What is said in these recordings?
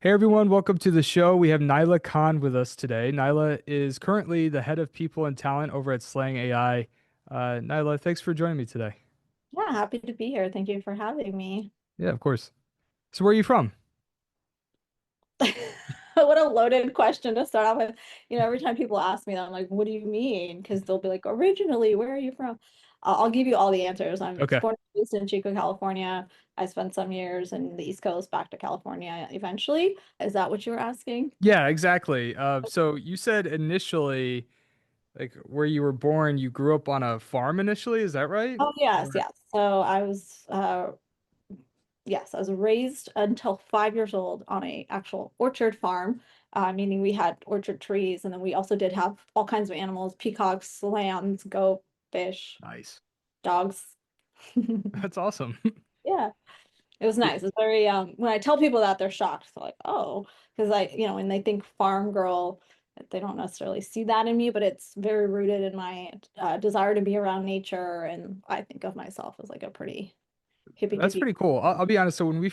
Hey everyone, welcome to the show. We have Nyla Khan with us today. Nyla is currently the head of people and talent over at Slang.ai. Nyla, thanks for joining me today. Yeah, happy to be here. Thank you for having me. Yeah, of course. So where are you from? What a loaded question to start off with. Every time people ask me that, I'm like, what do you mean? Because they'll be like, originally, where are you from? I'll give you all the answers. I'm Okay. born and raised in Chico, California. I spent some years in the East Coast, back to California eventually. Is that what you were asking? Yeah, exactly. So you said initially, like where you were born, you grew up on a farm initially, is that right? Oh, yes, Or yes. So yes, I was raised until 5 years old on a actual orchard farm, meaning we had orchard trees, and then we also did have all kinds of animals, peacocks, lambs, goat, fish, nice. dogs. That's awesome. Yeah, it was nice. It's very when I tell people that, they're shocked. They're like, "Oh," because when they think farm girl, they don't necessarily see that in me, but it's very rooted in my desire to be around nature, and I think of myself as like a pretty hippy That's dippy. pretty cool. I'll be honest. So when we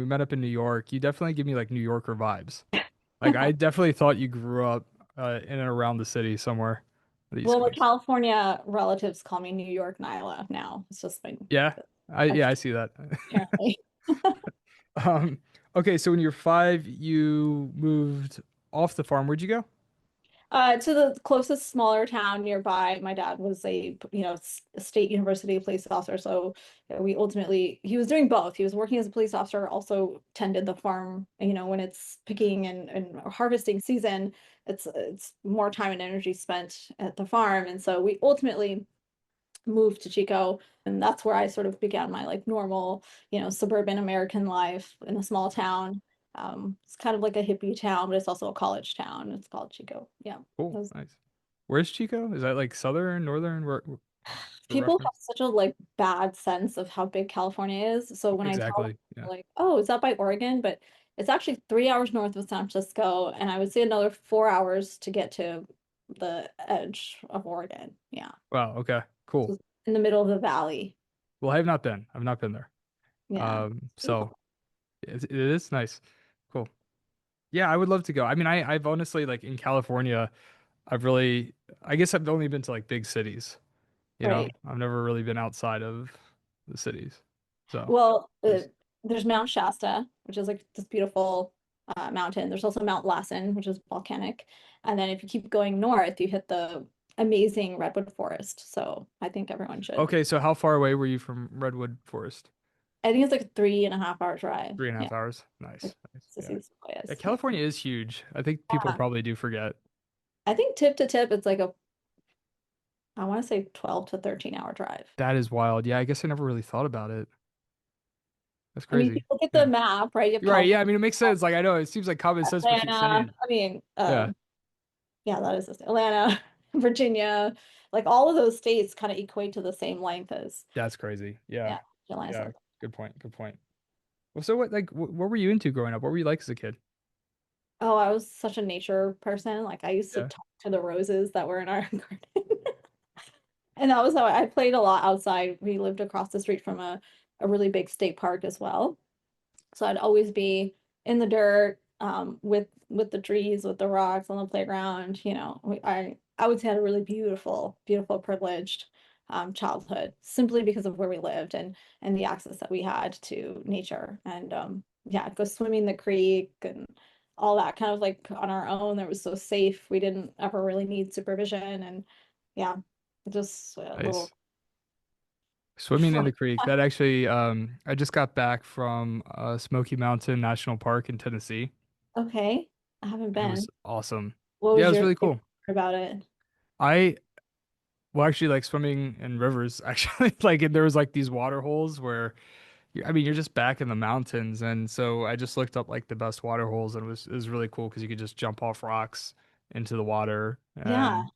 met up in New York, you definitely give me like New Yorker vibes. Like I definitely thought you grew up in and around the city somewhere on the East Well, my Coast. California relatives call me New York Nyla now. It's just been Yeah, I've I see that. apparently. Um, okay, so when you were 5, you moved off the farm. Where'd you go? To the closest smaller town nearby. My dad was a state university police officer. So he was doing both. He was working as a police officer, also tended the farm. When it's picking and harvesting season, it's more time and energy spent at the farm. And so we ultimately moved to Chico, and that's where I sort of began my like normal, suburban American life in a small town. It's kind of like a hippie town, but it's also a college town. It's called Chico. Yeah. It Cool, was- nice. Where's Chico? Is that like southern, northern? Where for People have reference? such a like bad sense of how big California is. So when I tell them Exactly. Yeah. like, oh, is that by Oregon? But it's actually 3 hours north of San Francisco, and I would say another 4 hours to get to the edge of Oregon. Yeah. Wow. Okay. So Cool. it's in the middle of the valley. Well, I have not been. I've not been there. Yeah. So it is nice. Cool. Yeah, I would love to go. I mean, I've honestly like in California, I've really, I guess I've only been to like big cities. Right. I've never really been outside of the cities. So Well, nice. there's Mount Shasta, which is like this beautiful mountain. There's also Mount Lassen, which is volcanic. And then if you keep going north, you hit the amazing redwood forest. So I think everyone should. Okay, so how far away were you from Redwood Forest? I think it's like a 3.5 hour drive. Three and a Yeah, half hours. like, Nice. Nice. to see Yeah. the Yeah, sequoias. Yeah. California is huge. I think people Yeah. probably do forget. I think tip to tip, it's like I want to say 12 to 13 hour drive. That is wild. Yeah, I guess I never really thought about it. That's I mean, if crazy. you look at the Yeah. map, right? You have You're right. Yeah, California, I mean it makes sense. Like I know it seems like common sense, but you're Atlanta. saying. I mean, Yeah, yeah, that is Atlanta, Virginia, like all of those states kind of equate to the same length as, that's crazy. Yeah. yeah, Atlanta, Yeah. South. Good point. Good point. Well, so what were you into growing up? What were you like as a kid? Oh, I was such a nature person. Like I used to Yeah. talk to the roses that were in our garden. And that was how I played a lot outside. We lived across the street from a really big state park as well. So I'd always be in the dirt, with the trees, with the rocks on the playground. I would say I had a really beautiful, beautiful, privileged childhood simply because of where we lived and the access that we had to nature. And yeah, I'd go swimming in the creek and all that kind of like on our own. That was so safe. We didn't ever really need supervision. And yeah, just a little Nice. Swimming in the creek. That actually, I just got back from Smoky Mountain National Park in Tennessee, okay. I haven't and it was been. awesome. What Yeah, it was was your really favorite cool. part about it? I well, actually, like swimming in rivers. Actually, like there was like these water holes where, I mean, you're just back in the mountains, and so I just looked up like the best water holes, and it was really cool because you could just jump off rocks into the water, Yeah. and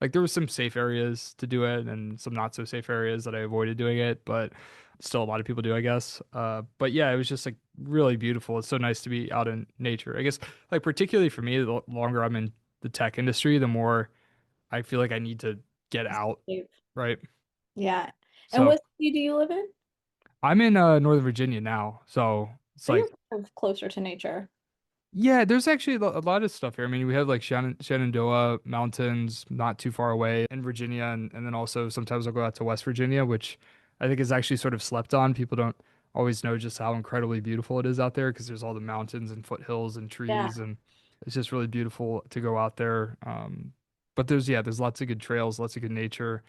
like there was some safe areas to do it, and some not so safe areas that I avoided doing it, but still a lot of people do, I guess. But yeah, it was just like really beautiful. It's so nice to be out in nature. I guess like particularly for me, the longer I'm in the tech industry, the more I feel like I need to get out, right? Yeah. And So what city do you live in? I'm in Northern Virginia now, so it's So you're like kind of closer to nature. Yeah, there's actually a lot of stuff here. I mean, we have like Shenandoah Mountains not too far away in Virginia, and then also sometimes I'll go out to West Virginia, which I think is actually sort of slept on. People don't always know just how incredibly beautiful it is out there because there's all the mountains and foothills and Yeah. trees, and it's just really beautiful to go out there. But there's lots of good trails, lots of good nature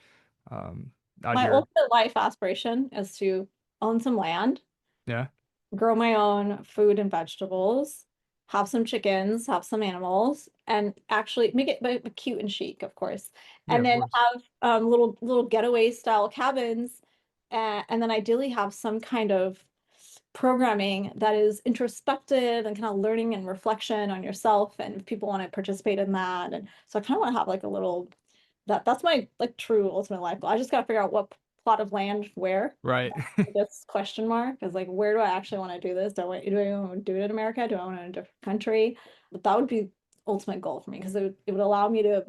out My here. ultimate life aspiration is to own some land, Yeah, grow my own food and vegetables, have some chickens, have some animals, and actually make it cute and chic, of course. yeah, And of then course. have little getaway style cabins, and then ideally have some kind of programming that is introspective and kind of learning and reflection on yourself. And if people want to participate in that, and so I kind of want to have like a little that's my like true ultimate life goal. I just got to figure out what plot of land where. Right. This question mark is like, where do I actually want to do this? Do I want to do it in America? Do I want it in a different country? But that would be ultimate goal for me because it would allow me to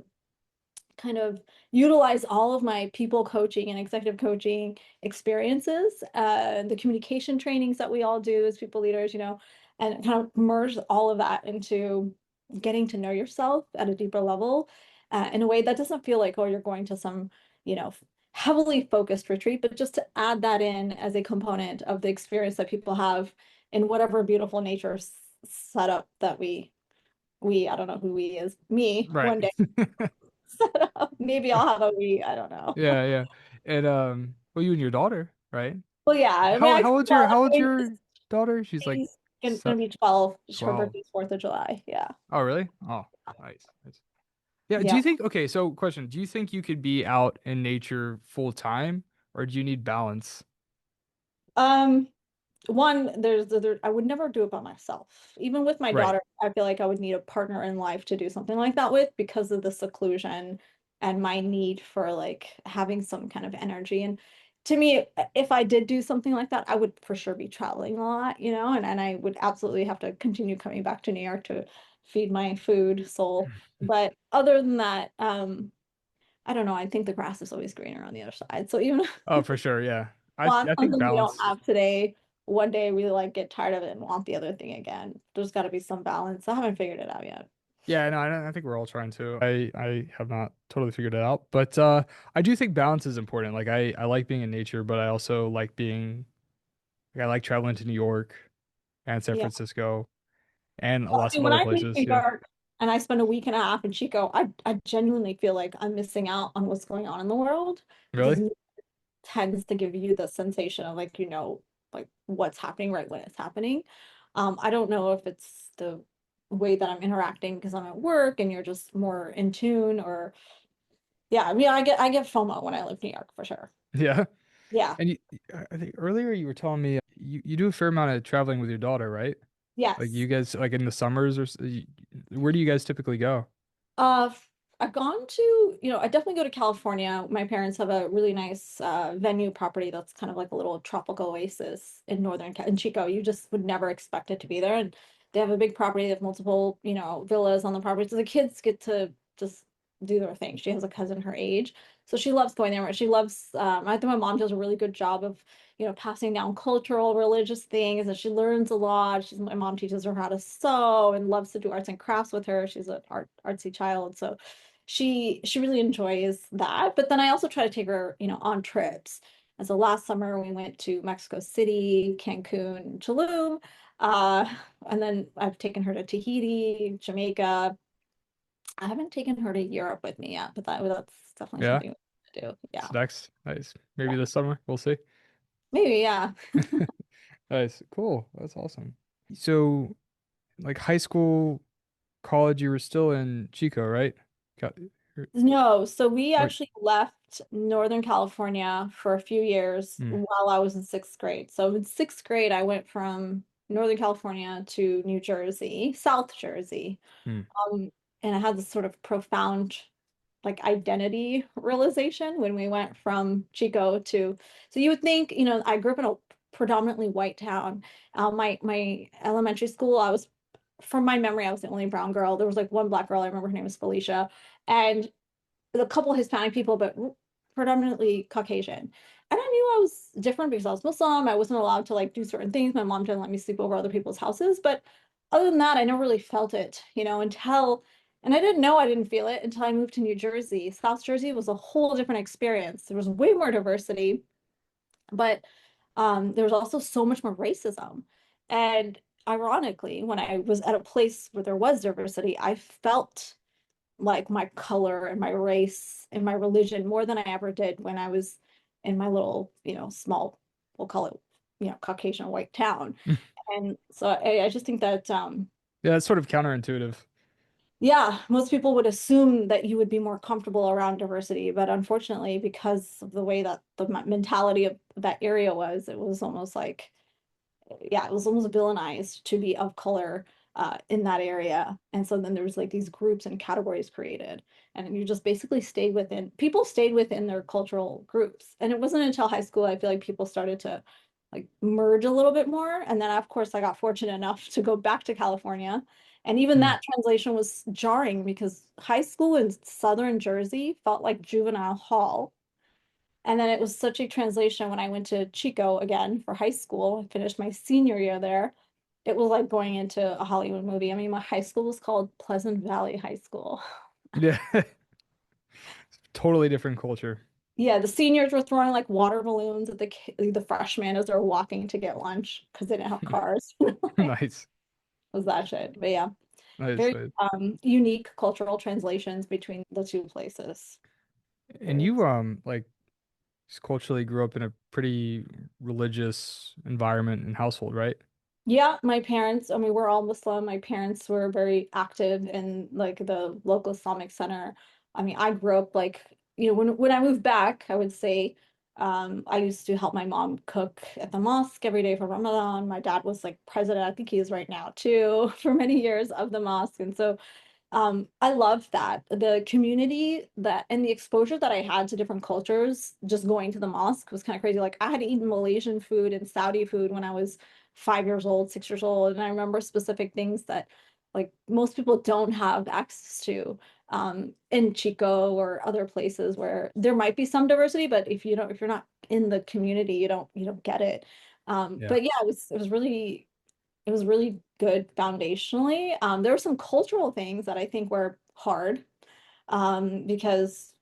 kind of utilize all of my people coaching and executive coaching experiences, the communication trainings that we all do as people leaders, and kind of merge all of that into getting to know yourself at a deeper level, in a way that doesn't feel like, oh, you're going to some, you know, heavily focused retreat, but just to add that in as a component of the experience that people have in whatever beautiful nature setup that I don't know who we is, me Right. one day set up. Maybe I'll have a we, I don't know. Yeah, yeah. And well, you and your daughter, right? Well, yeah, I mean, How old's I your daughter? She's like she's se gonna be 12. Her 12. birthday's 4th of July. Yeah. Oh, really? Oh, nice. Nice. Yeah, do Yeah. you think, okay, so question, do you think you could be out in nature full time or do you need balance? Um, one, I would never do it by myself. Even with my Right. daughter, I feel like I would need a partner in life to do something like that with because of the seclusion and my need for like having some kind of energy. And to me, if I did do something like that, I would for sure be traveling a lot, and I would absolutely have to continue coming back to New York to feed my food soul. But other than that, I don't know. I think the grass is always greener on the other side. So even Oh, for sure, yeah. want I think something we don't balance. have today, one day we like get tired of it and want the other thing again. There's got to be some balance. I haven't figured it out yet. Yeah, no, I think we're all trying to. I have not totally figured it out, but I do think balance is important. Like I like being in nature, but I also like being like I like traveling to New York and San Yeah. Francisco and Well, I lots mean, of when other I leave places. New Yeah. York and I spend a week and a half in Chico, I genuinely feel like I'm missing out on what's going on in the world because Really? tends to give you the sensation of like, like what's happening right when it's happening. I don't know if it's the way that I'm interacting because I'm at work and you're just more in tune or yeah, I mean, I get FOMO when I live in New York for sure. Yeah. Yeah. And I think earlier you were telling me you do a fair amount of traveling with your daughter, right? Like Yes. you guys, like in the summers where do you guys typically go? Uh, I've gone to, I definitely go to California. My parents have a really nice venue property that's kind of like a little tropical oasis in in Chico. You just would never expect it to be there. And they have a big property. They have multiple, villas on the property. So the kids get to just do their thing. She has a cousin her age. So she loves going there. She loves, I think my mom does a really good job of, passing down cultural, religious things, and she learns a lot. My mom teaches her how to sew and loves to do arts and crafts with her. She's an artsy child, so she really enjoys that. But then I also try to take her, on trips. And so last summer we went to Mexico City, Cancun, Tulum, uh, and then I've taken her to Tahiti, Jamaica. I haven't taken her to Europe with me yet, but that's definitely Yeah. something to do. It's Yeah, next. Nice. yeah, Maybe this summer. We'll see. maybe, yeah. Nice. Cool. That's awesome. So, like high school, college, you were still in Chico, right? Got, or, No, so we or- actually left Northern California for a few years hmm, while I was in sixth grade. So in sixth grade, I went from Northern California to New Jersey, South Jersey. hmm. Um, and I had this sort of profound like identity realization when we went from Chico to, so you would think, I grew up in a predominantly white town. My elementary school, from my memory, I was the only brown girl. There was like one black girl. I remember her name was Felicia. And a couple Hispanic people, but predominantly Caucasian. And I knew I was different because I was Muslim. I wasn't allowed to like do certain things. My mom didn't let me sleep over other people's houses, but other than that, I never really felt it, until, and I didn't know I didn't feel it until I moved to New Jersey. South Jersey was a whole different experience. There was way more diversity, but there was also so much more racism. And ironically, when I was at a place where there was diversity, I felt like my color and my race and my religion more than I ever did when I was in my little, small, we'll call it, Caucasian white town. And so I just think that, Yeah, it's sort of counterintuitive. yeah, most people would assume that you would be more comfortable around diversity, but unfortunately, because of the way that the mentality of that area was, it was almost like, yeah, it was almost villainized to be of color in that area. And so then there was like these groups and categories created, and you just basically stayed within, people stayed within their cultural groups. And it wasn't until high school, I feel like people started to like merge a little bit more. And then, of course, I got fortunate enough to go back to California. And even Hmm. that translation was jarring because high school in Southern Jersey felt like juvenile hall. And then it was such a translation when I went to Chico again for high school. I finished my senior year there. It was like going into a Hollywood movie. I mean, my high school was called Pleasant Valley High School. Yeah, totally different culture. Yeah, the seniors were throwing like water balloons at the freshmen as they're walking to get lunch because they didn't have cars. Like, Nice, was that shit. But yeah, nice, very nice. unique cultural translations between the two places. And Very. you like culturally grew up in a pretty religious environment and household, right? Yeah, my parents, I mean, we're all Muslim. My parents were very active in like the local Islamic center. I mean, I grew up like, when I moved back, I would say I used to help my mom cook at the mosque every day for Ramadan. My dad was like president, I think he is right now too, for many years of the mosque. And so I loved that. The community that and the exposure that I had to different cultures just going to the mosque was kind of crazy. Like I had eaten Malaysian food and Saudi food when I was 5 years old, 6 years old. And I remember specific things that like most people don't have access to in Chico or other places where there might be some diversity, but if you're not in the community, you don't get it. Yeah, But yeah, it was really good foundationally. There were some cultural things that I think were hard because,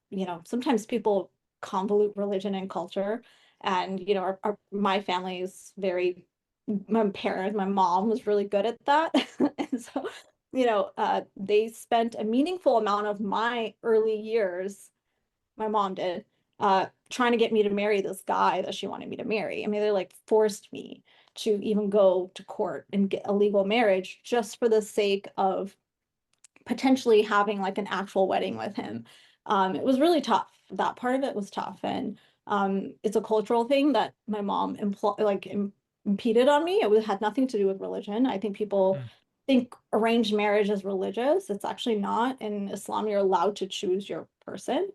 sometimes people convolute religion and culture. And, my family is very, my mom was really good at that. And so, they spent a meaningful amount of my early years, my mom did, trying to get me to marry this guy that she wanted me to marry. I mean, they like forced me to even go to court and get a legal marriage just for the sake of potentially having like an actual wedding with him. It was really tough. That part of it was tough. And it's a cultural thing that my mom impeded on me. Had nothing to do with religion. I think people hmm. think arranged marriage is religious. It's actually not. In Islam, you're allowed to choose your person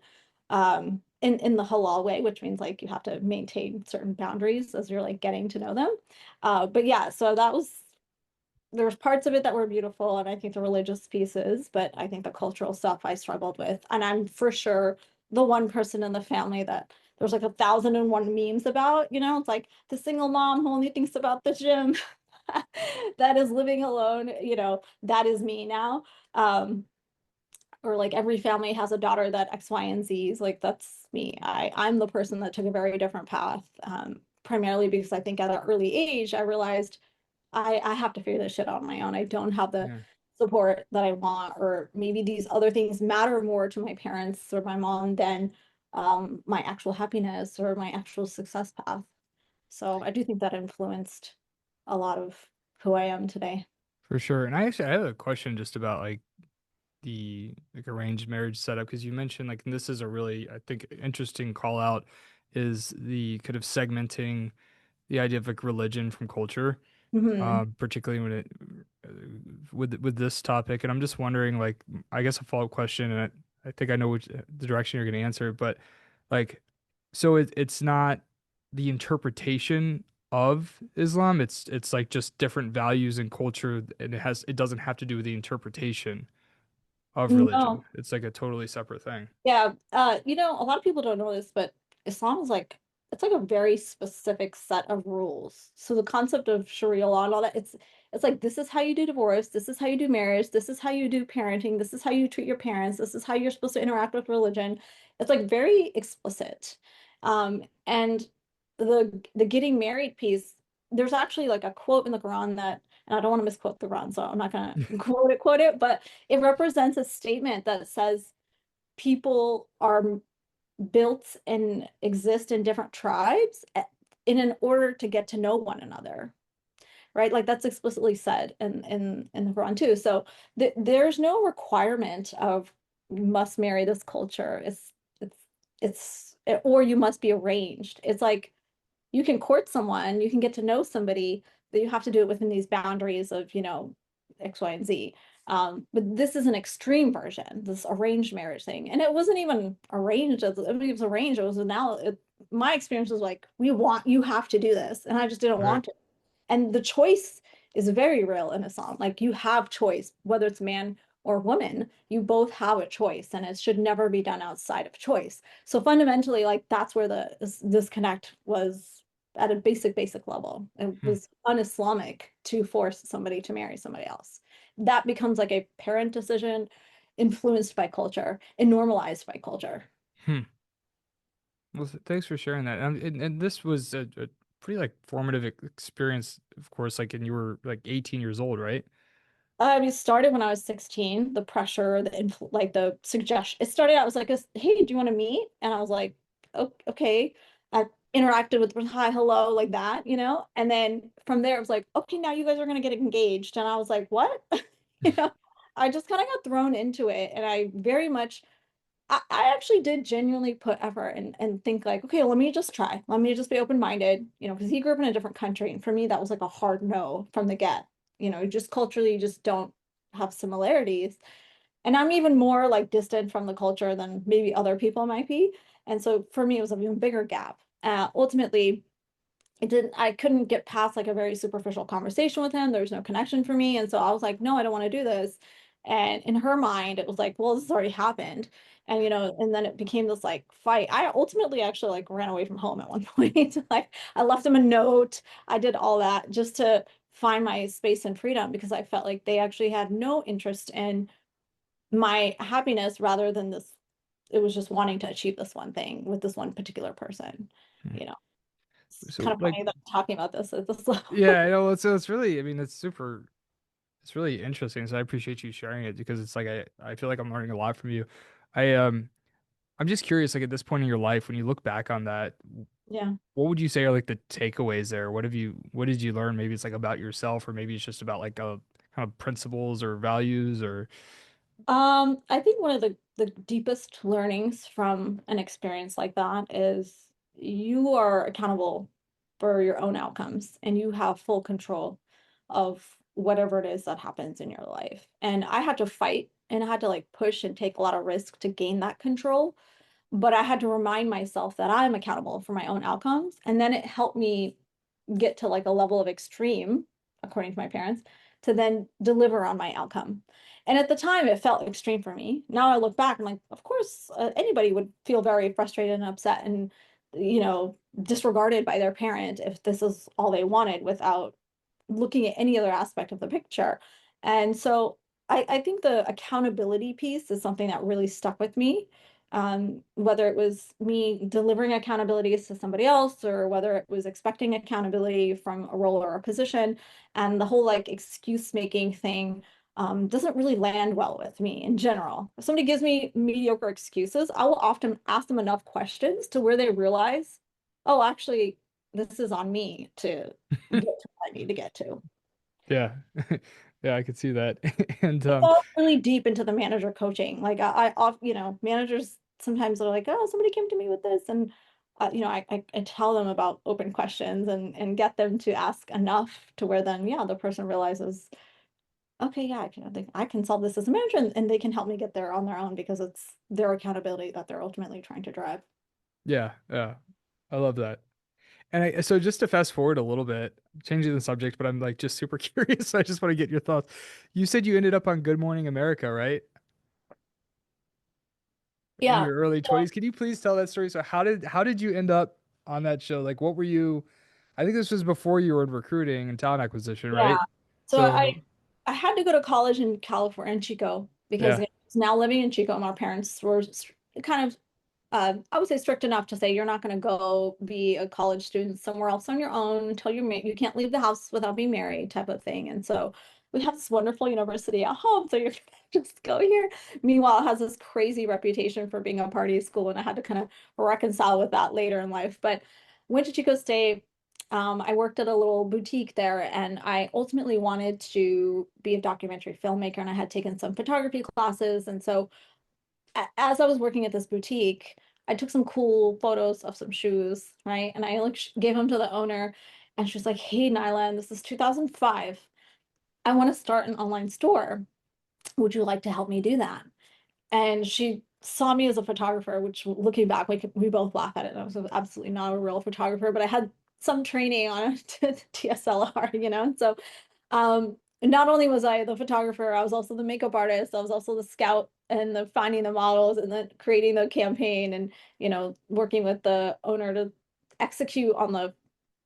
in the halal way, which means like you have to maintain certain boundaries as you're like getting to know them. But yeah, so there was parts of it that were beautiful, and I think the religious pieces, but I think the cultural stuff I struggled with. And I'm for sure the one person in the family that there's like 1,001 memes about, it's like the single mom who only thinks about the gym, that is living alone, that is me now. Or like every family has a daughter that X, Y, and Z is like that's me. I'm the person that took a very different path, primarily because I think at an early age I realized I have to figure this shit out on my own. I don't have the Yeah, support that I want, or maybe these other things matter more to my parents or my mom than my actual happiness or my actual success path. So I do think that influenced a lot of who I am today. for sure. And I have a question just about like the like arranged marriage setup because you mentioned like and this is a really I think interesting call out is the kind of segmenting the idea of like religion from culture, Hmm. particularly when it with this topic. And I'm just wondering, like, I guess a follow-up question, and I think I know which the direction you're going to answer, but like, so it's not the interpretation of Islam. It's like just different values and culture, and it doesn't have to do with the interpretation of religion. No, It's like a totally separate thing. yeah. A lot of people don't know this, but Islam is like it's like a very specific set of rules. So the concept of Sharia law and all that, it's like this is how you do divorce, this is how you do marriage, this is how you do parenting, this is how you treat your parents, this is how you're supposed to interact with religion. It's like very explicit. And the getting married piece, there's actually like a quote in the Quran that, and I don't want to misquote the Quran, so I'm not gonna quote it, but it represents a statement that says people are built and exist in different tribes in an order to get to know one another, right? Like that's explicitly said in the Quran too. So there's no requirement of you must marry this culture. It's it's or you must be arranged. It's like you can court someone, you can get to know somebody, but you have to do it within these boundaries of, X, Y, and Z. But this is an extreme version, this arranged marriage thing. And it wasn't even arranged. I mean, it was arranged. It was now, my experience was like, you have to do this. And I just didn't Right. want to. And the choice is very real in Islam. Like you have choice, whether it's man or woman, you both have a choice, and it should never be done outside of choice. So fundamentally, like that's where the disconnect was at a basic level. It Hmm. was un-Islamic to force somebody to marry somebody else. That becomes like a parent decision influenced by culture and normalized by culture. Hmm. Well, thanks for sharing that. And this was a pretty like formative experience, of course, like, and you were like 18 years old, right? I mean, it started when I was 16, the pressure, like the suggestion. It started out as like, hey, do you want to meet? And I was like, okay. I interacted with hi, hello, like that, And then from there, it was like, okay, now you guys are going to get engaged. And I was like, what? You know, I just kind of got thrown into it. And I very much, I actually did genuinely put effort and think like, okay, let me just try. Let me just be open-minded, because he grew up in a different country. And for me, that was like a hard no from the get. Just culturally, you just don't have similarities. And I'm even more like distant from the culture than maybe other people might be. And so for me, it was an even bigger gap. Ultimately, I couldn't get past like a very superficial conversation with him. There was no connection for me. And so I was like, no, I don't want to do this. And in her mind, it was like, well, this has already happened. And and then it became this like fight. I ultimately actually like ran away from home at one point. Like I left him a note. I did all that just to find my space and freedom because I felt like they actually had no interest in my happiness rather than this. It was just wanting to achieve this one thing with this one particular person, Hmm. you know. It's kind So of like, funny that I'm talking about this at this level. yeah, I know. It's really, I mean, it's really interesting. So I appreciate you sharing it because it's like I feel like I'm learning a lot from you. I I'm just curious, like at this point in your life, when you look back on that, Yeah. what would you say are like the takeaways there? What did you learn? Maybe it's like about yourself, or maybe it's just about like a kind of principles or values or I think one of the deepest learnings from an experience like that is you are accountable for your own outcomes and you have full control of whatever it is that happens in your life. And I had to fight and I had to like push and take a lot of risk to gain that control. But I had to remind myself that I'm accountable for my own outcomes. And then it helped me get to like a level of extreme, according to my parents, to then deliver on my outcome. And at the time, it felt extreme for me. Now I look back, I'm like, of course, anybody would feel very frustrated and upset and, disregarded by their parent if this is all they wanted without looking at any other aspect of the picture. And so I think the accountability piece is something that really stuck with me. Whether it was me delivering accountabilities to somebody else or whether it was expecting accountability from a role or a position, and the whole like excuse making thing doesn't really land well with me in general. If somebody gives me mediocre excuses, I will often ask them enough questions to where they realize, oh, actually, this is on me to get to what I need to get to. yeah. Yeah, I could see that. And It falls really deep into the manager coaching. Like managers sometimes are like, oh, somebody came to me with this, and I tell them about open questions and get them to ask enough to where then the person realizes, okay, yeah, I can solve this as a manager, and they can help me get there on their own because it's their accountability that they're ultimately trying to drive. yeah, yeah. I love that. And so just to fast forward a little bit, changing the subject, but I'm like just super curious. I just want to get your thoughts. You said you ended up on Good Morning America, right? In Yeah. your early 20s. Can you please tell that story? So how did you end up on that show, like what were you? I think this was before you were in recruiting and talent acquisition, Yeah. right? So I So I had to go to college in California, in Chico, because yeah. I was now living in Chico, and our parents were kind of I would say strict enough to say you're not going to go be a college student somewhere else on your own until you can't leave the house without being married type of thing. And so we have this wonderful university at home, so you're gonna just go here. Meanwhile, it has this crazy reputation for being a party school, and I had to kind of reconcile with that later in life. But went to Chico State. I worked at a little boutique there, and I ultimately wanted to be a documentary filmmaker, and I had taken some photography classes. And so as I was working at this boutique, I took some cool photos of some shoes, right? And I like gave them to the owner, and she was like, "Hey, Nyla, this is 2005. I want to start an online store. Would you like to help me do that?" And she saw me as a photographer, which looking back, we both laugh at it. I was absolutely not a real photographer, but I had some training on DSLR, you know? So not only was I the photographer, I was also the makeup artist. I was also the scout and the finding the models and then creating the campaign and, working with the owner to execute on the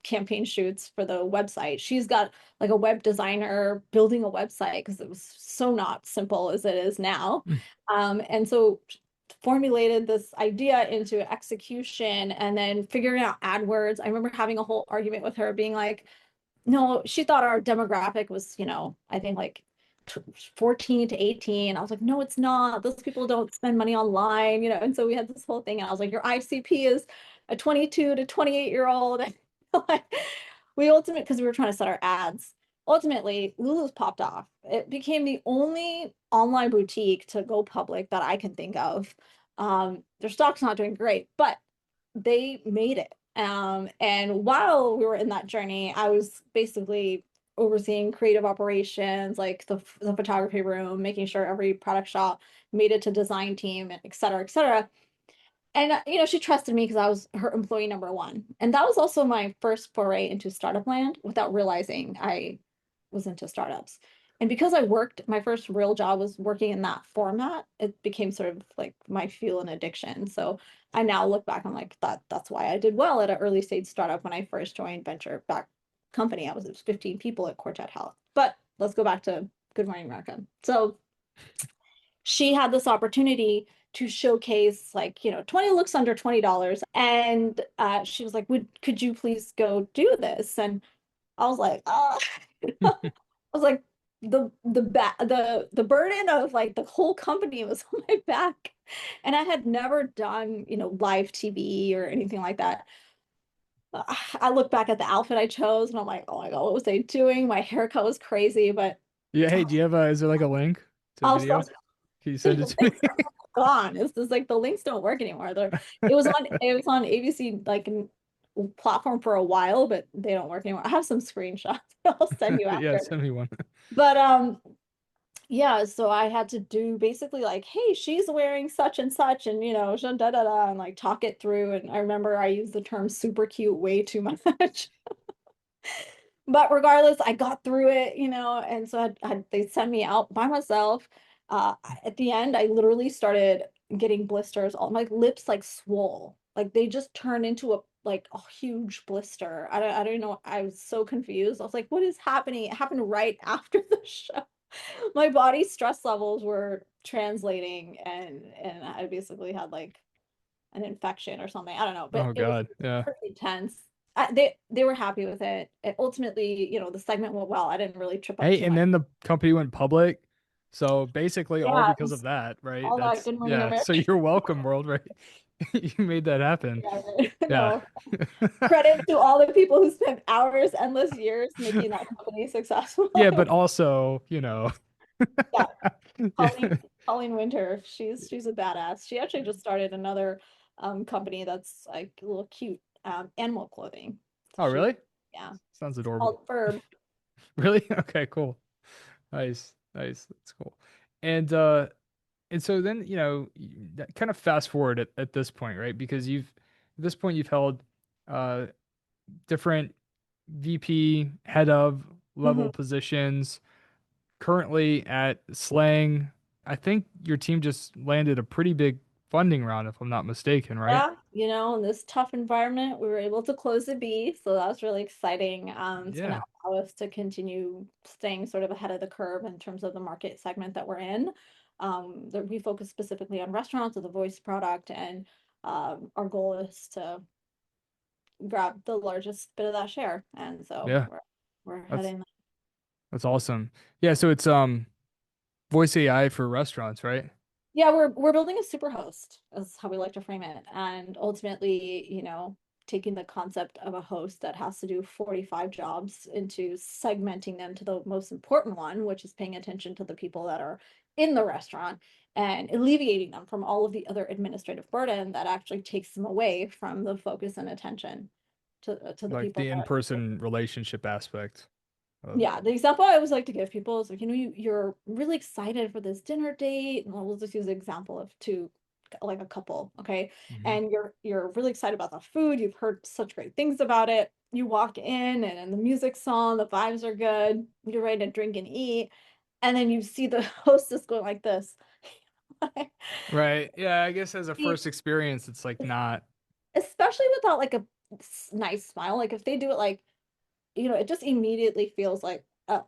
campaign shoots for the website. She's got like a web designer building a website because it was so not simple as it is now. And so formulated this idea into execution and then figuring out AdWords. I remember having a whole argument with her being like, no, she thought our demographic was, I think like 14 to 18. I was like, no, it's not. Those people don't spend money online, And so we had this whole thing, and I was like, your ICP is a 22 to 28-year-old. Like, because we were trying to set our ads. Ultimately, Lulu's popped off. It became the only online boutique to go public that I can think of. Their stock's not doing great, but they made it. And while we were in that journey, I was basically overseeing creative operations, like the photography room, making sure every product shot made it to design team, and et cetera, et cetera. And she trusted me because I was her employee number one. And that was also my first foray into startup land without realizing I was into startups. And because I worked, my first real job was working in that format, it became sort of like my fuel and addiction. So I now look back, I'm like, that's why I did well at an early stage startup when I first joined venture back company. It was 15 people at Quartet Health. But let's go back to Good Morning America. So she had this opportunity to showcase, like, 20 looks under $20. And she was like, could you please go do this? And I was like, oh. I was like, the burden of like the whole company was on my back. And I had never done, live TV or anything like that. I look back at the outfit I chose and I'm like, oh my God, what was I doing? My haircut was crazy, but Yeah, hey, do you have is there like a link to also video? Can you send the it to me? links are gone. It's just like the links don't work anymore. It was on ABC like platform for a while, but they don't work anymore. I have some screenshots I'll send you Yeah, after. send me one. But yeah, so I had to do basically like, hey, she's wearing such and such, and da da da, and like talk it through. And I remember I used the term super cute way too much. But regardless, I got through it, and so they sent me out by myself. At the end, I literally started getting blisters. All my lips like swole, like they just turned into a huge blister. I don't know. I was so confused. I was like, what is happening? It happened right after the show. My body stress levels were translating, and I basically had like an infection or something. I don't know, but Oh it was God, yeah. pretty tense. They were happy with it. Ultimately, the segment went well. I didn't really trip up Hey, too and much. then the company went public. So basically all Yeah, it because of was that, right? all that That's Good Morning yeah. So America. you're welcome, world, right? You made that happen. Yeah, Yeah. no, credit to all the people who spent hours, endless years making that company successful. Yeah, but also, Yeah, yeah. Colleen Winter, she's a badass. She actually just started another company that's like a little cute animal clothing. Oh, She, really? yeah, Sounds it's adorable. called Verb. Really? Okay, cool. Nice. Nice. That's cool. And so then, that kind of fast forward at this point, right? Because at this point you've held uh different VP, head of level Mhm. positions. Currently at Slang, I think your team just landed a pretty big funding round, if I'm not mistaken, right? Yeah. you know, in this tough environment, we were able to close the B, so that was really exciting. It's going to Yeah. allow us to continue staying sort of ahead of the curve in terms of the market segment that we're in. That we focus specifically on restaurants with a voice product, and our goal is to grab the largest bit of that share. And so Yeah. we're That's heading. that's awesome. Yeah, so it's voice AI for restaurants, right? Yeah, we're building a super host, is how we like to frame it. And ultimately, you know, taking the concept of a host that has to do 45 jobs into segmenting them to the most important one, which is paying attention to the people that are in the restaurant and alleviating them from all of the other administrative burden that actually takes them away from the focus and attention to the Like people the that. in-person relationship aspect of Yeah, the example I always like to give people is like, you know, you're really excited for this dinner date. And we'll just use the example of two, like a couple, okay? Mhm. And you're really excited about the food. You've heard such great things about it. You walk in and the music's on, the vibes are good. You're ready to drink and eat. And then you see the hostess going like this. Right. Yeah, I guess as a first experience, it's like not. Especially without like a nice smile. Like if they do it like, you know, it just immediately feels like, oh,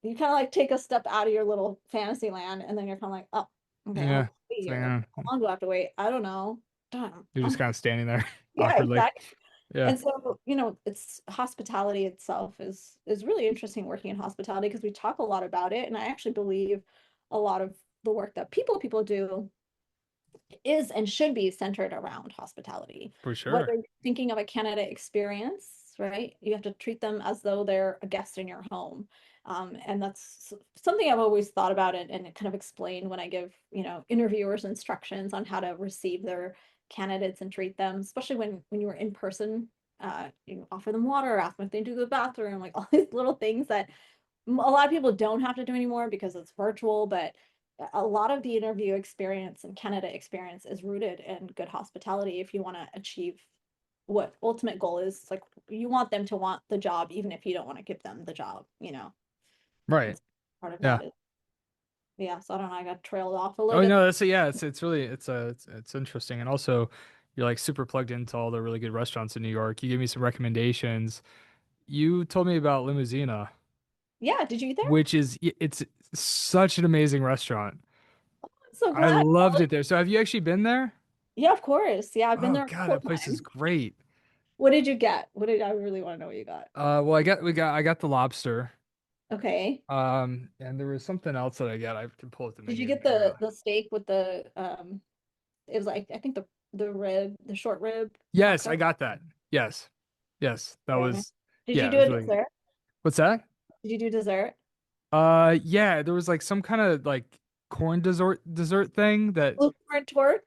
you kind of like take a step out of your little fantasy land and then you're kind of like, oh, okay, I'll Yeah. be It's like, here. How long do I have to wait? I don't know. Damn. you're just kind of standing there Yeah, awkwardly. exactly. Yeah, And so, you know, it's hospitality itself is really interesting working in hospitality because we talk a lot about it. And I actually believe a lot of the work that people do is and should be centered around hospitality. for Whether sure. you're thinking of a candidate experience, right? You have to treat them as though they're a guest in your home. And that's something I've always thought about it and kind of explain when I give, you know, interviewers instructions on how to receive their candidates and treat them, especially when you were in person. You offer them water, ask them if they do the bathroom, like all these little things that a lot of people don't have to do anymore because it's virtual, but a lot of the interview experience and candidate experience is rooted in good hospitality if you want to achieve what ultimate goal is. Like you want them to want the job even if you don't want to give them the job, you know. Right. It's part of Yeah. that is, yeah, so I don't know, I got trailed off a little Oh bit. no, that's yeah, it's really it's interesting. And also you're like super plugged into all the really good restaurants in New York. You gave me some recommendations. You told me about Limusina, Yeah, did you eat there? which is it's such an amazing restaurant. I'm so I glad. loved it there. So have you actually been there? Yeah, of course. Yeah, I've been Oh there a God, couple that place is times. great. What did you get? What did I really want to know what you got? Well, I got the lobster. Okay. And there was something else that I got. I can pull up the Did you menu. get the steak with the it was like I think the rib, the short rib Yes, I taco. got that. Yes. Yes. That Okay. was Did you yeah, it do was a really good. dessert? What's that? Did you do dessert? Yeah, there was like some kind of like corn dessert thing that Blueprint tort?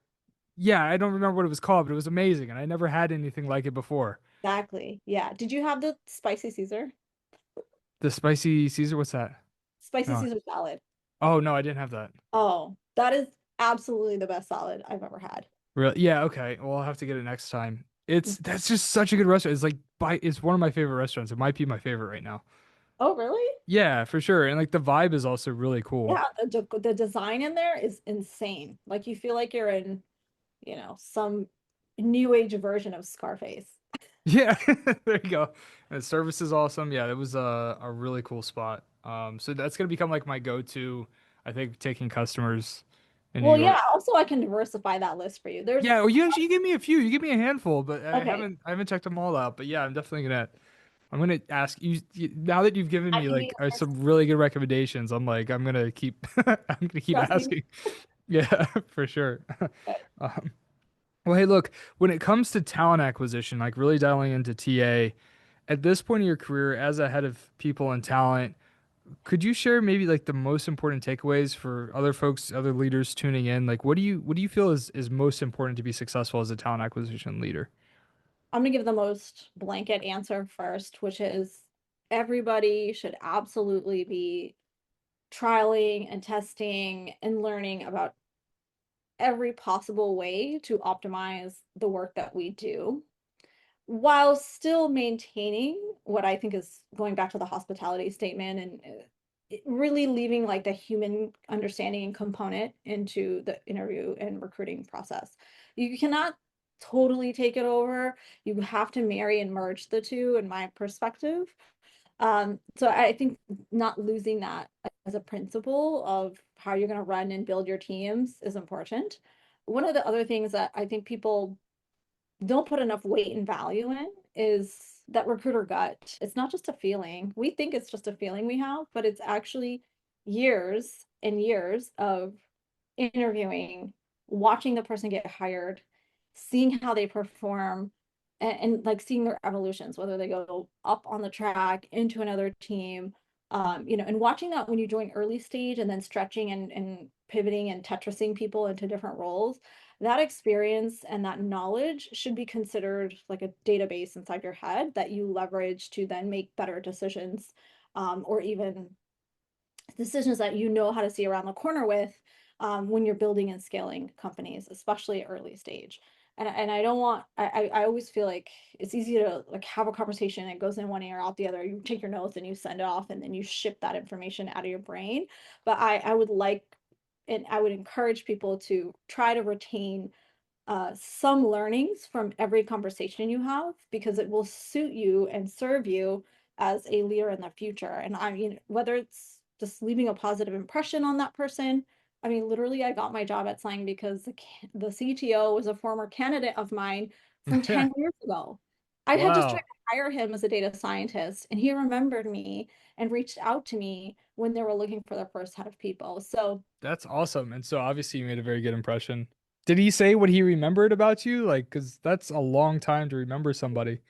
yeah, I don't remember what it was called, but it was amazing and I never had anything like it before. Exactly. Yeah. Did you have the spicy Caesar? The spicy Caesar, what's that? Spicy No. Caesar salad. Oh, no, I didn't have that. Oh, that is absolutely the best salad I've ever had. Really? Yeah, okay. Well, I'll have to get it next time. It's that's just such a good restaurant. It's like it's one of my favorite restaurants. It might be my favorite right now. Oh, really? Yeah, for sure. And like the vibe is also really cool. Yeah, the design in there is insane. Like you feel like you're in, you know, some new age version of Scarface. Yeah, there you go. And the service is awesome. Yeah, it was a really cool spot. So that's gonna become like my go-to, I think, taking customers in New Well, York. yeah, also I can diversify that list for you. There's Yeah, well, you give me a few, you give me a handful, but okay, I haven't checked them all out. But yeah, I'm gonna ask now that you've given I me can be like honest, some really good recommendations. I'm gonna keep I'm gonna keep trust me. asking. Yeah, for sure. Um, well, hey, look, when it comes to talent acquisition, like really dialing into TA. At this point in your career as a head of people and talent, could you share maybe like the most important takeaways for other folks, other leaders tuning in? Like what do you feel is most important to be successful as a talent acquisition leader? I'm gonna give the most blanket answer first, which is everybody should absolutely be trialing and testing and learning about every possible way to optimize the work that we do while still maintaining what I think is going back to the hospitality statement and really leaving like the human understanding and component into the interview and recruiting process. You cannot totally take it over. You have to marry and merge the two, in my perspective. So I think not losing that as a principle of how you're going to run and build your teams is important. One of the other things that I think people don't put enough weight and value in is that recruiter gut. It's not just a feeling. We think it's just a feeling we have, but it's actually years and years of interviewing, watching the person get hired, seeing how they perform, and like seeing their evolutions, whether they go up on the track into another team, and watching that when you join early stage and then stretching and pivoting and tetrising people into different roles, that experience and that knowledge should be considered like a database inside your head that you leverage to then make better decisions, or even decisions that you know how to see around the corner with, when you're building and scaling companies, especially early stage. And I don't want, I always feel like it's easy to like have a conversation and it goes in one ear out the other. You take your notes and you send it off and then you ship that information out of your brain. But I would like, and I would encourage people to try to retain some learnings from every conversation you have, because it will suit you and serve you as a leader in the future. And I mean, whether it's just leaving a positive impression on that person. I mean, literally, I got my job at Slang because the CTO was a former candidate of mine from Yeah. 10 years ago. I had just tried Wow. to hire him as a data scientist, and he remembered me and reached out to me when they were looking for their first head of people. So, That's awesome. And so obviously you made a very good impression. Did he say what he remembered about you? Like, because that's a long time to remember somebody.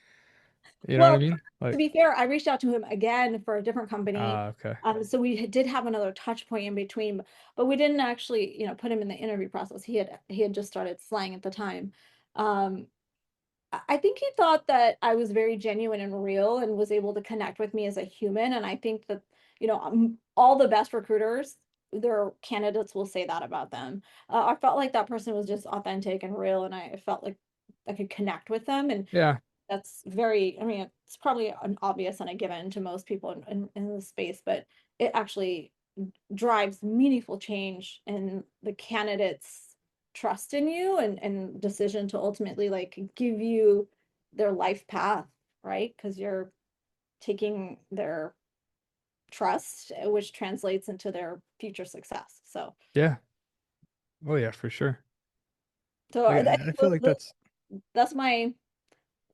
You know what I well, mean? to Like, be fair, I reached out to him again for a different company. okay. So we did have another touch point in between, but we didn't actually, put him in the interview process. He had just started Slang at the time. Um, I think he thought that I was very genuine and real and was able to connect with me as a human. And I think that, all the best recruiters, their candidates will say that about them. I felt like that person was just authentic and real, and I felt like I could connect with them. And Yeah. that's very, I mean, it's probably an obvious and a given to most people in the space, but it actually drives meaningful change in the candidate's trust in you and decision to ultimately like give you their life path, right? Because you're taking their trust, which translates into their future success. So, Yeah. Oh yeah, for sure. so Like, I I think feel like that's that's my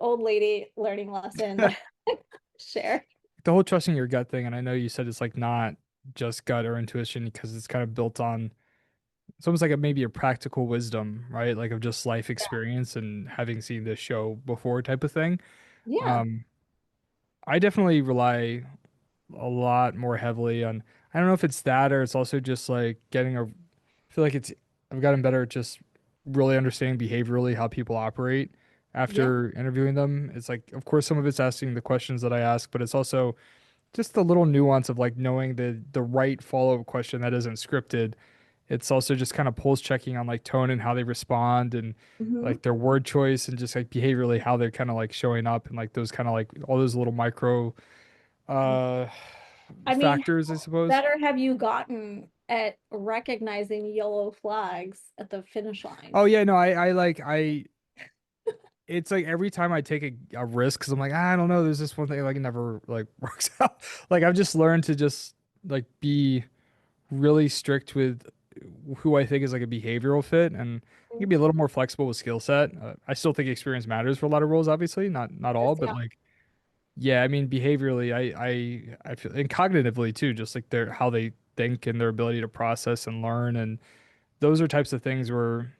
old lady learning lesson that I share. the whole trusting your gut thing. And I know you said it's like not just gut or intuition because it's kind of built on it's almost like maybe a practical wisdom, right? Like of just life experience and having seen this show before type of thing. Yeah. Um, I definitely rely a lot more heavily on, I don't know if it's that or it's also just like I feel like I've gotten better at just really understanding behaviorally how people operate Yeah. after interviewing them. It's like, of course, some of it's asking the questions that I ask, but it's also just the little nuance of like knowing the right follow-up question that isn't scripted. It's also just kind of pulse checking on like tone and how they respond and Hmm. like their word choice and just like behaviorally how they're kind of like showing up and like those kind of like all those little micro uh I mean, factors, I how suppose. better have you gotten at recognizing yellow flags at the finish line? Oh yeah, no, I like it's like every time I take a risk because I'm like, I don't know, there's this one thing like it never like works out. Like I've just learned to just like be really strict with who I think is like a behavioral fit, and you can be a little more flexible with skill set. I still think experience matters for a lot of roles, obviously, not all, but Yeah. like yeah, I mean behaviorally, I feel and cognitively too, just like their how they think and their ability to process and learn, and those are types of things where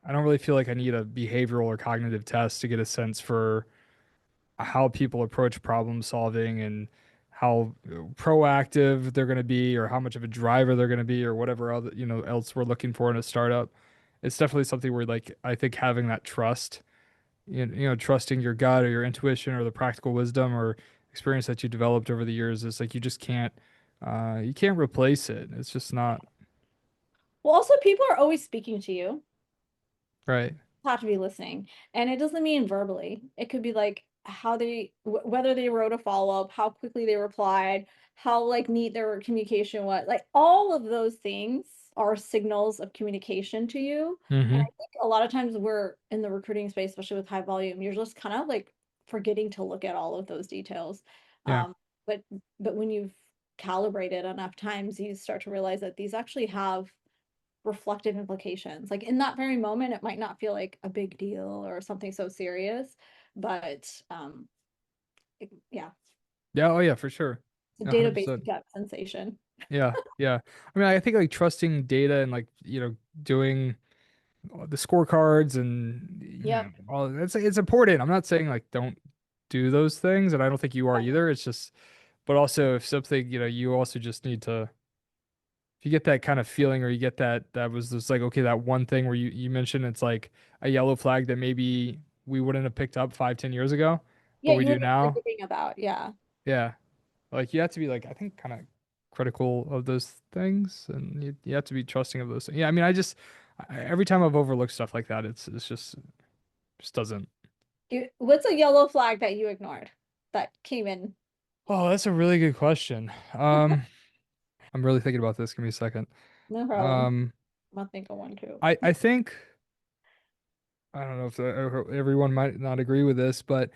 I don't really feel like I need a behavioral or cognitive test to get a sense for how people approach problem solving and how proactive they're going to be or how much of a driver they're going to be or whatever other, else we're looking for in a startup. It's definitely something where like I think having that trust, trusting your gut or your intuition or the practical wisdom or experience that you developed over the years is like you can't replace it. It's just not Well, also, people are always speaking to you. right. Have to be listening. And it doesn't mean verbally. It could be like how they, whether they wrote a follow-up, how quickly they replied, how like neat their communication was, like all of those things are signals of communication to you. And I Hmm. think a lot of times we're in the recruiting space, especially with high volume, you're just kind of like forgetting to look at all of those details. Yeah. Um, but when you've calibrated enough times, you start to realize that these actually have reflective implications. Like in that very moment, it might not feel like a big deal or something so serious, but yeah, Yeah. Oh yeah, for sure. it's a database 100%. gut sensation. Yeah. Yeah. I mean, I think like trusting data and like, doing the scorecards and Yep. all it's important. I'm not saying like don't do those things, and I don't think you are either. It's just, but also if something, you also just need to, if you get that kind of feeling, or you get that was just like, okay, that one thing where you mentioned it's like a yellow flag that maybe we wouldn't have picked up 5, 10 years ago, but Yeah, we you do would be now. forgetting about. Yeah. Yeah. Like you have to be like, I think, kind of critical of those things, and you have to be trusting of those things. Yeah, I mean, every time I've overlooked stuff like that, it's just doesn't. What's a yellow flag that you ignored that came in? Oh, that's a really good question. I'm really thinking about this. Give me a second. No problem. Um, I'm gonna think of one too. I think I don't know if everyone might not agree with this, but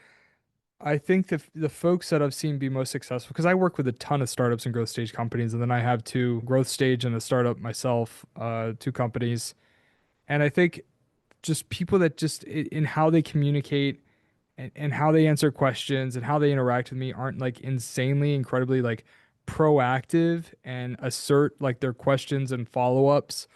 I think the folks that I've seen be most successful, because I work with a ton of startups and growth stage companies, and then I have two growth stage and a startup myself, two companies, and I think just people that just in how they communicate and how they answer questions and how they interact with me aren't like insanely incredibly like proactive and assert like their questions and follow-ups,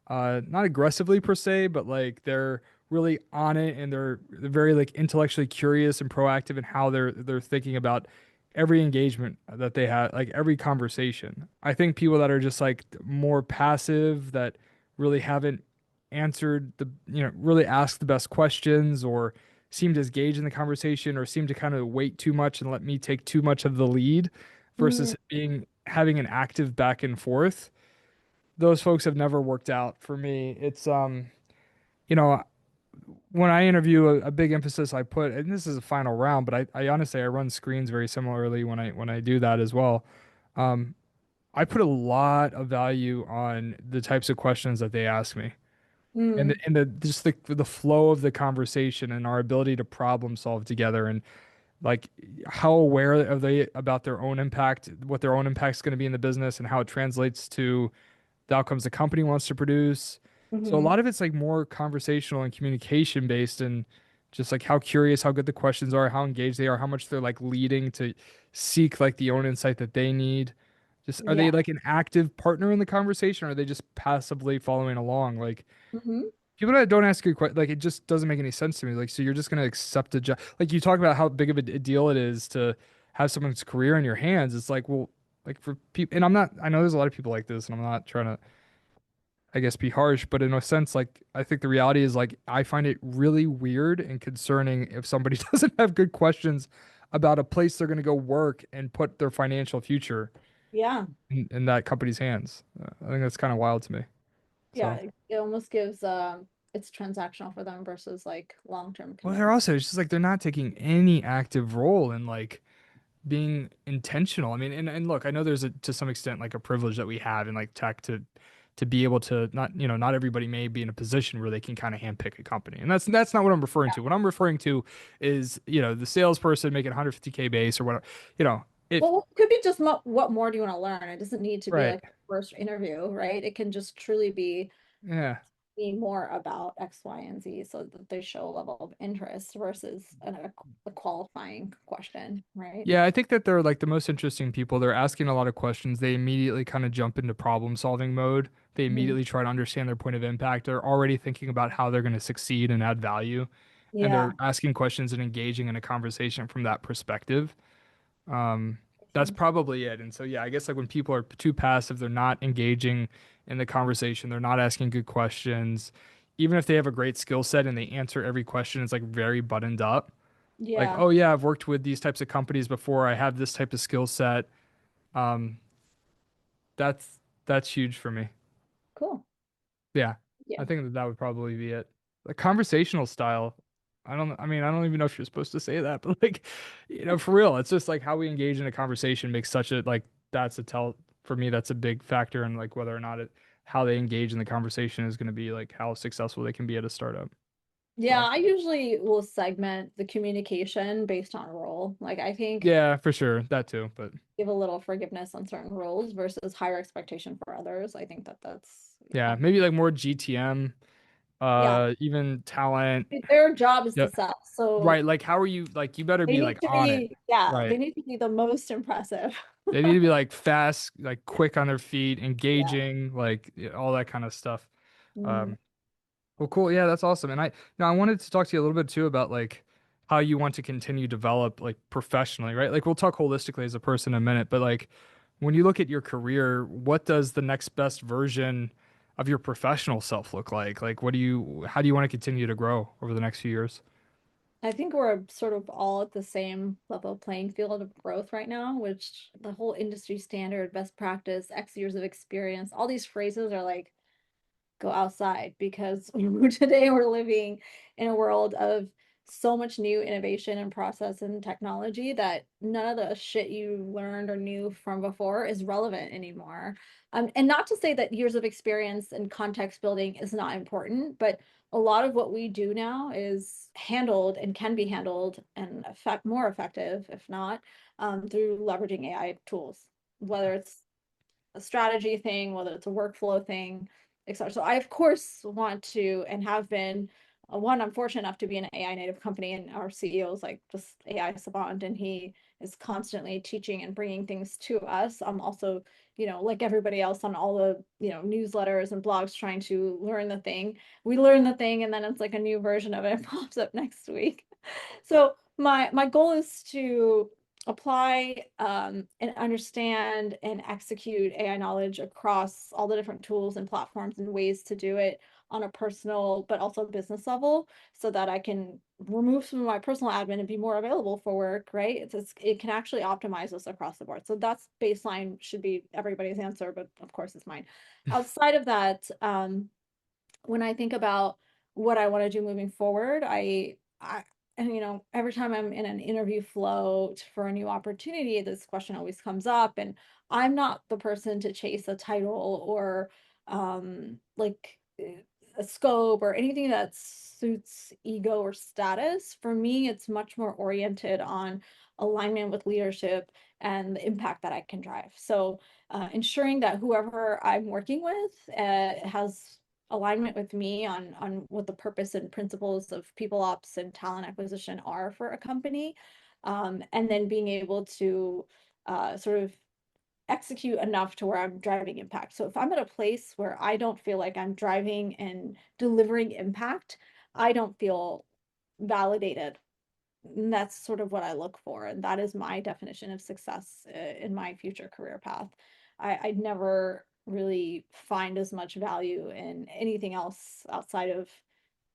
not aggressively per se, but like they're really on it, and they're very like intellectually curious and proactive in how they're thinking about every engagement that they have, like every conversation. I think people that are just like more passive, that really haven't answered really asked the best questions, or seem to engage in the conversation, or seem to kind of wait too much and let me take too much of the lead Mm, versus having an active back and forth. Those folks have never worked out for me. It's you know, when I interview, a big emphasis I put, and this is a final round, but I honestly I run screens very similarly when I do that as well. Um, I put a lot of value on the types of questions that they ask me, and mm, the just the flow of the conversation and our ability to problem solve together, and like how aware are they about their own impact, what their own impact is going to be in the business, and how it translates to the outcomes the company wants to produce. So a hmm. lot of it's like more conversational and communication based, and just like how curious, how good the questions are, how engaged they are, how much they're like leading to seek like the own insight that they need. Just are they Yeah. like an active partner in the conversation, or are they just passively following along? Like Hmm. people that don't ask good questions, like it just doesn't make any sense to me. Like, so you're just gonna accept a job? Like you talk about how big of a deal it is to have someone's career in your hands. It's like, well, like for people, and I'm not. I know there's a lot of people like this, and I'm not trying to, I guess, be harsh, but in a sense, like I think the reality is like I find it really weird and concerning if somebody doesn't have good questions about a place they're gonna go work and put their financial future Yeah. in that company's hands. I think that's kind of wild to me. Yeah. So. It almost gives it's transactional for them versus like long-term Well, they're commitment. also, it's just like they're not taking any active role in like being intentional. I mean, and look, I know there's to some extent like a privilege that we have in like tech to be able to not, not everybody may be in a position where they can kind of handpick a company. And that's not what I'm referring to. What I'm referring to is, the salesperson making 150K base or whatever, if Well, it could be just what more do you want to learn? It doesn't need to be right. like first interview, right? It can just truly Yeah. be more about X, Y, and Z so that they show a level of interest versus a qualifying question, right? Yeah, I think that they're like the most interesting people. They're asking a lot of questions. They immediately kind of jump into problem solving mode. They Mhm. immediately try to understand their point of impact. They're already thinking about how they're going to succeed and add value. And they're Yeah, asking questions and engaging in a conversation from that perspective. Um, makes that's sense. probably it. And so, yeah, I guess like when people are too passive, they're not engaging in the conversation. They're not asking good questions. Even if they have a great skill set and they answer every question, it's like very buttoned up, like, Yeah, oh yeah, I've worked with these types of companies before. I have this type of skill set. Um, that's huge for me. cool. Yeah, Yeah. I think that would probably be it. The conversational style. I mean, I don't even know if you're supposed to say that, but like, for real, it's just like how we engage in a conversation makes such a like that's a tell for me. That's a big factor in like whether or not how they engage in the conversation is going to be like how successful they can be at a startup. Yeah, So I usually will segment the communication based on role. Like I think yeah, for sure, that too. But give a little forgiveness on certain roles versus higher expectation for others. I think that that's yeah, yeah. maybe like more GTM, Yeah, even talent. their job is Yeah, to sell. So right. Like, how are you? Like, you better they be need like to on it. be, yeah, they Right. need to be the most impressive. They need to be like fast, like quick on their feet, Yeah. engaging, like all that kind of stuff. Mm. Um, well, cool. Yeah, that's awesome. And I wanted to talk to you a little bit too about like how you want to continue to develop like professionally, right? Like we'll talk holistically as a person in a minute, but like when you look at your career, what does the next best version of your professional self look like? Like how do you want to continue to grow over the next few years? I think we're sort of all at the same level playing field of growth right now, which the whole industry standard, best practice, X years of experience, all these phrases are like go outside because today we're living in a world of so much new innovation and process and technology that none of the shit you learned or knew from before is relevant anymore. And not to say that years of experience and context building is not important, but a lot of what we do now is handled and can be handled and more effective, if not, through leveraging AI tools, whether it's a strategy thing, whether it's a workflow thing, etc. So I of course want to and have been one, I'm fortunate enough to be in an AI native company and our CEO is like just AI savant and he is constantly teaching and bringing things to us. I'm also, like everybody else on all the, newsletters and blogs trying to learn the thing. We learn the thing and then it's like a new version of it pops up next week. So my goal is to apply and understand and execute AI knowledge across all the different tools and platforms and ways to do it on a personal but also business level so that I can remove some of my personal admin and be more available for work, right? It can actually optimize us across the board. So that's baseline should be everybody's answer, but of course it's mine. Outside of that, when I think about what I want to do moving forward, and every time I'm in an interview flow for a new opportunity, this question always comes up, and I'm not the person to chase a title or like a scope or anything that suits ego or status. For me, it's much more oriented on alignment with leadership and the impact that I can drive. So ensuring that whoever I'm working with has alignment with me on what the purpose and principles of people ops and talent acquisition are for a company, and then being able to sort of execute enough to where I'm driving impact. So if I'm at a place where I don't feel like I'm driving and delivering impact, I don't feel validated. And that's sort of what I look for. And that is my definition of success in my future career path. I'd never really find as much value in anything else outside of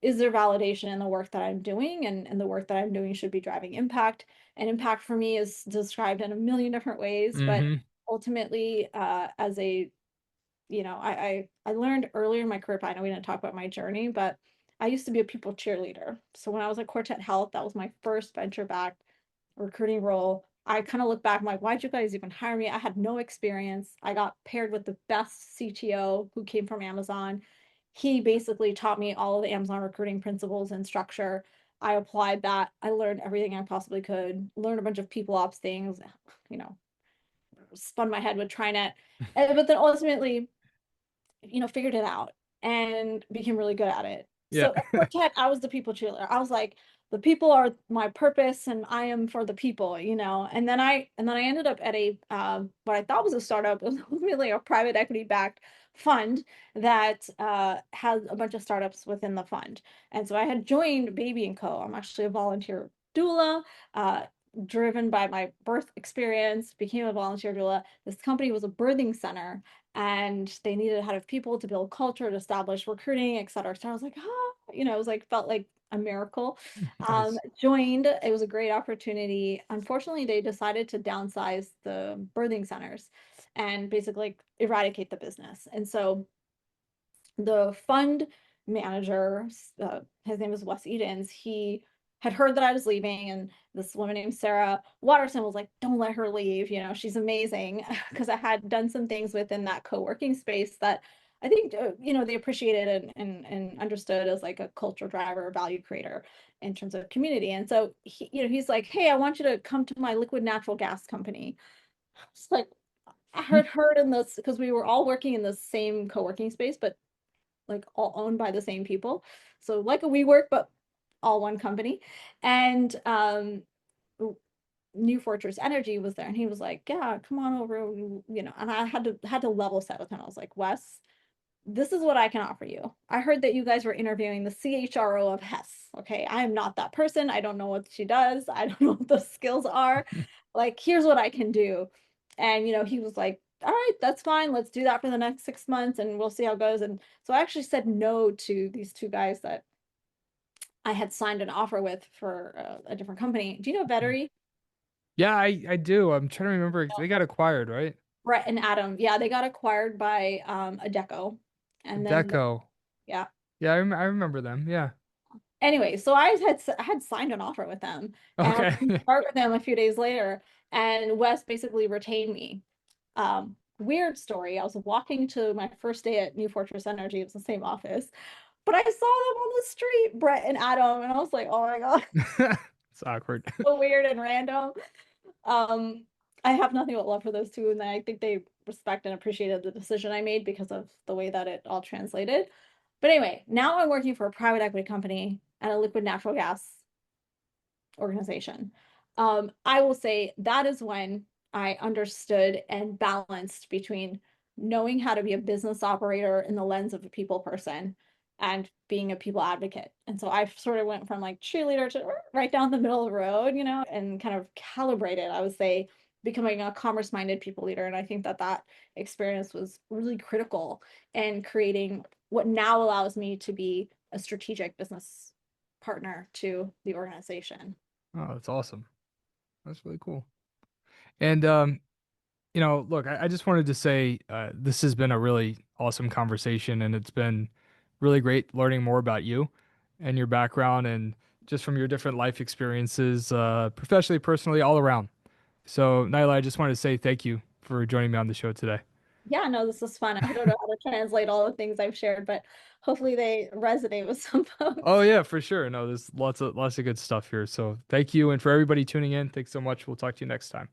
is there validation in the work that I'm doing and the work that I'm doing should be driving impact. And impact for me is described in a million different ways, but Mm-hmm. ultimately as a I learned earlier in my career path, I know we didn't talk about my journey, but I used to be a people cheerleader. So when I was at Quartet Health, that was my first venture backed recruiting role. I kind of look back, I'm like, why'd you guys even hire me? I had no experience. I got paired with the best CTO who came from Amazon. He basically taught me all of the Amazon recruiting principles and structure. I applied that. I learned everything I possibly could, learned a bunch of people ops things, you know, spun my head with TriNet. But then ultimately, figured it out and became really good at it. Yeah. So at Quartet, I was the people cheerleader. I was like, the people are my purpose and I am for the people. And then I ended up at a what I thought was a startup. It was really a private equity backed fund that has a bunch of startups within the fund. And so I had joined Baby and Co. I'm actually a volunteer doula. Uh, Driven by my birth experience, became a volunteer doula. This company was a birthing center and they needed a head of people to build culture, to establish recruiting, et cetera. So I was like, it was like felt like a miracle. Nice. Joined, it was a great opportunity. Unfortunately, they decided to downsize the birthing centers and basically eradicate the business. And so the fund manager, his name is Wes Edens, he had heard that I was leaving, and this woman named Sarah Watterson was like, "Don't let her leave. She's amazing." Because I had done some things within that co-working space that I think they appreciated and understood as like a cultural driver, value creator in terms of community. And so he's like, hey, I want you to come to my liquid natural gas company. It's like I heard in this because we were all working in the same co-working space, but like all owned by the same people. So like a WeWork, but all one company. And New Fortress Energy was there, and he was like, "Yeah, come on over." And I had to level set with him. I was like, "Wes, this is what I can offer you. I heard that you guys were interviewing the CHRO of Hess. Okay, I am not that person. I don't know what she does. I don't know what those skills are. Like, here's what I can do." And he was like, "All right, that's fine. Let's do that for the next 6 months, and we'll see how it goes." And so I actually said no to these two guys that I had signed an offer with for a different company. Do you know Vettery? Yeah, I do. I'm trying to remember. They got acquired, right? Brett and Adam. Yeah, they got acquired by Adecco. And then Deco. yeah. Yeah, I remember them. Yeah. Anyway, so I had signed an offer with them and I was Okay. going to start with them a few days later, and Wes basically retained me. Weird story. I was walking to my first day at New Fortress Energy. It was the same office, but I saw them on the street, Brett and Adam, and I was like, oh my God, It's awkward. so weird and random. Um, I have nothing but love for those two, and I think they respect and appreciated the decision I made because of the way that it all translated. But anyway, now I'm working for a private equity company and a liquid natural gas organization. I will say that is when I understood and balanced between knowing how to be a business operator in the lens of a people person and being a people advocate. And so I sort of went from like cheerleader to right down the middle of the road, and kind of calibrated, I would say, becoming a commerce minded people leader. And I think that that experience was really critical in creating what now allows me to be a strategic business partner to the organization. Oh, that's awesome. That's really cool. And look, I just wanted to say this has been a really awesome conversation, and it's been really great learning more about you and your background and just from your different life experiences, professionally, personally, all around. So, Nyla, I just wanted to say thank you for joining me on the show today. Yeah, no, this is fun. I don't know how to translate all the things I've shared, but hopefully they resonate with some Oh folks. yeah, for sure. No, there's lots of good stuff here. So thank you, and for everybody tuning in, thanks so much. We'll talk to you next time.